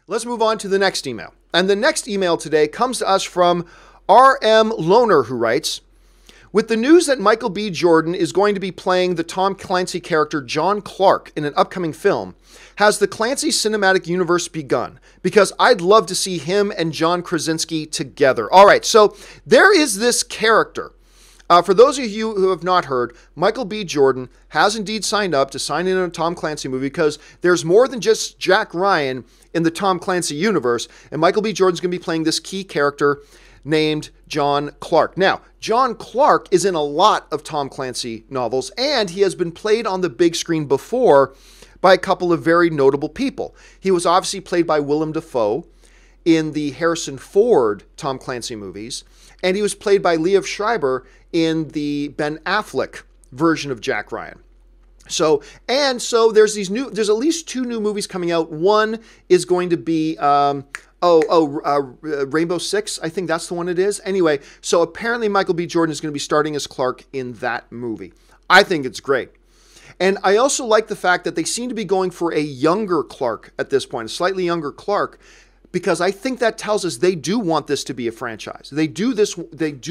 Let's move on to the next email. And the next email today comes to us from Rmlohner, who writes, with the news that Michael B. Jordan is going to be playing the Tom Clancy character John Clark in an upcoming film, has the Clancy Cinematic Universe begun? Because I'd love to see him and John Krasinski together. All right, so there is this character. For those of you who have not heard, Michael B. Jordan has indeed signed up to sign in on a Tom Clancy movie because there's more than just Jack Ryan in the Tom Clancy universe, and Michael B. Jordan's going to be playing this key character named John Clark. Now, John Clark is in a lot of Tom Clancy novels, and he has been played on the big screen before by a couple of very notable people. He was obviously played by Willem Dafoe in the Harrison Ford Tom Clancy movies, and he was played by Liev Schreiber in the Ben Affleck version of Jack Ryan. So there's at least two new movies coming out. One is going to be Rainbow Six, I think that's the one it is. Anyway, so apparently Michael B. Jordan is going to be starting as Clark in that movie. I think it's great. And I also like the fact that they seem to be going for a younger Clark at this point, a slightly younger Clark, because I think that tells us they do want this to be a franchise. They do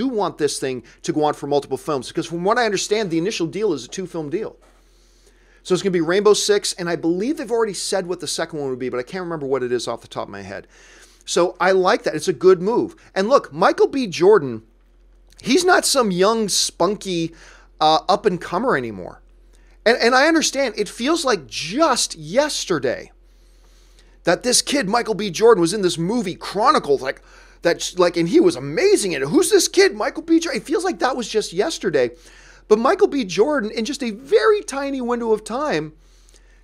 want this thing to go on for multiple films, because from what I understand, the initial deal is a 2-film deal. So it's going to be Rainbow Six, and I believe they've already said what the second one would be, but I can't remember what it is off the top of my head. So I like that. It's a good move. And look, Michael B. Jordan, he's not some young, spunky up-and-comer anymore. And I understand, it feels like just yesterday that this kid, Michael B. Jordan, was in this movie Chronicles, and he was amazing in it. Who's this kid, Michael B. Jordan? It feels like that was just yesterday. But Michael B. Jordan, in just a very tiny window of time,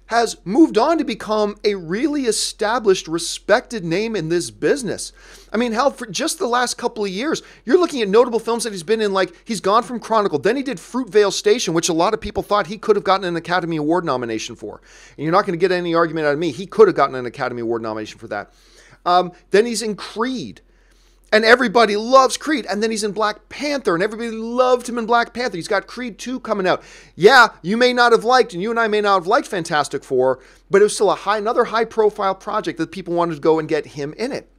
has moved on to become a really established, respected name in this business. I mean, hell, for just the last couple of years, you're looking at notable films that he's been in, like he's gone from Chronicle, then he did Fruitvale Station, which a lot of people thought he could have gotten an Academy Award nomination for. And you're not going to get any argument out of me. He could have gotten an Academy Award nomination for that. Then he's in Creed. And everybody loves Creed. And then he's in Black Panther, and everybody loved him in Black Panther. He's got Creed 2 coming out. Yeah, you may not have liked, and you and I may not have liked Fantastic Four, but it was still another high-profile project that people wanted to go and get him in it.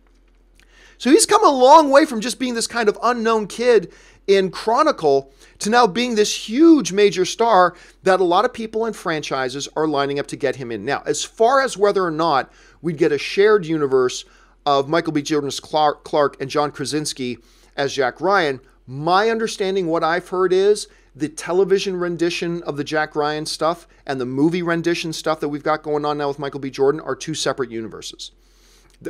So he's come a long way from just being this kind of unknown kid in Chronicle to now being this huge major star that a lot of people and franchises are lining up to get him in. Now, as far as whether or not we'd get a shared universe of Michael B. Jordan as Clark and John Krasinski as Jack Ryan, my understanding, what I've heard is the television rendition of the Jack Ryan stuff and the movie rendition stuff that we've got going on now with Michael B. Jordan are two separate universes.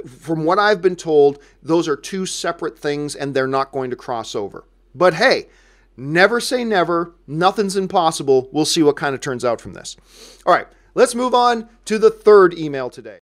From what I've been told, those are two separate things and they're not going to cross over. But hey, never say never. Nothing's impossible. We'll see what kind of turns out from this. All right, let's move on to the third email today.